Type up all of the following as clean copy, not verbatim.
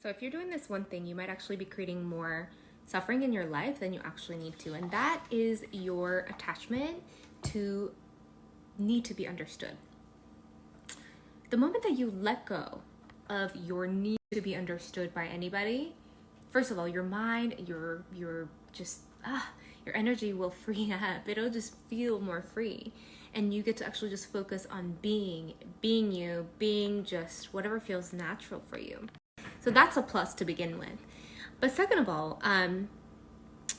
So if you're doing this one thing, you might actually be creating more suffering in your life than you actually need to. And that is your attachment to need to be understood. The moment that you let go of your need to be understood by anybody, first of all, your mind, your just your energy will free up. It'll just feel more free. And you get to actually just focus on being you, being just whatever feels natural for you. So that's a plus to begin with. But second of all,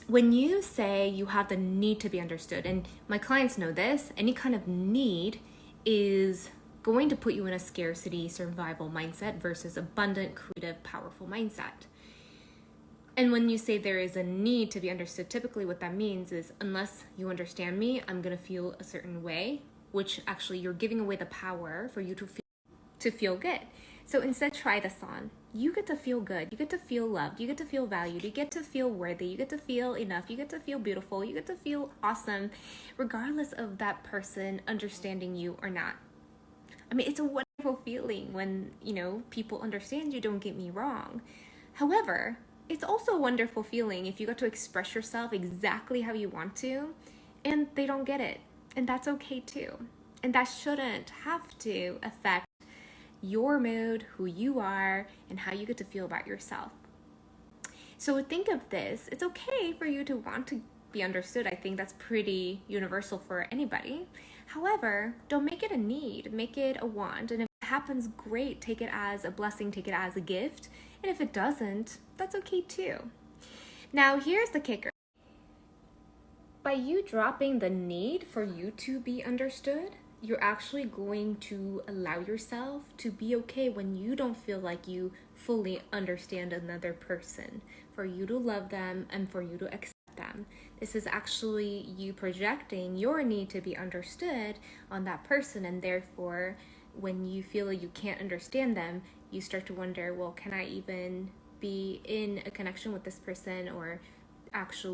when you say you have the need to be understood, and my clients know this, any kind of need is going to put you in a scarcity survival mindset versus abundant, creative, powerful mindset. And when you say there is a need to be understood, typically what that means is unless you understand me, I'm going to feel a certain way, which actually you're giving away the power for you to feel good. So instead, try this on. You get to feel good. You get to feel loved. You get to feel valued. You get to feel worthy. You get to feel enough. You get to feel beautiful. You get to feel awesome, regardless of that person understanding you or not. I mean, it's a wonderful feeling when, people understand you, don't get me wrong. However, it's also a wonderful feeling if you got to express yourself exactly how you want to and they don't get it. And that's okay too. And that shouldn't have to affect your mood, who you are, and how you get to feel about yourself. So think of this. It's okay for you to want to be understood. I think that's pretty universal for anybody. However, don't make it a need, make it a want. And if it happens, great. Take it as a blessing, take it as a gift. And if it doesn't, that's okay too. Now, here's the kicker. By you dropping the need for you to be understood, you're actually going to allow yourself to be okay when you don't feel like you fully understand another person, for you to love them and for you to accept them. This is actually you projecting your need to be understood on that person, and therefore when you feel like you can't understand them, you start to wonder, well, can I even be in a connection with this person, or actually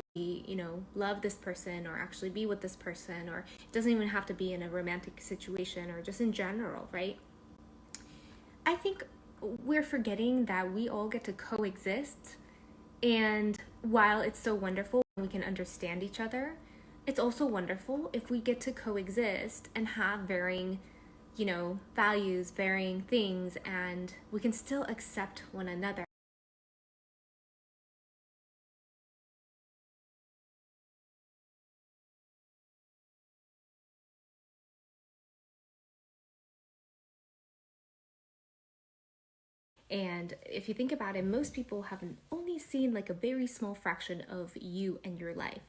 love this person, or actually be with this person, or it doesn't even have to be in a romantic situation, or just in general, right? I think we're forgetting that we all get to coexist, and while it's so wonderful when we can understand each other, it's also wonderful if we get to coexist and have varying values, varying things, and we can still accept one another. And if you think about it, most people have only seen like a very small fraction of you and your life.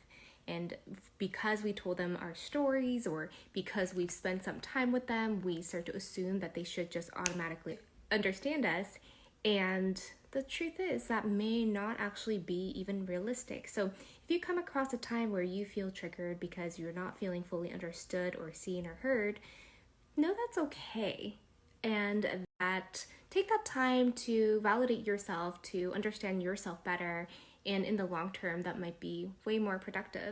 And because we told them our stories, or because we've spent some time with them, we start to assume that they should just automatically understand us. And the truth is that may not actually be even realistic. So if you come across a time where you feel triggered because you're not feeling fully understood or seen or heard, know that's okay. And that take that time to validate yourself, to understand yourself better, and in the long term that might be way more productive.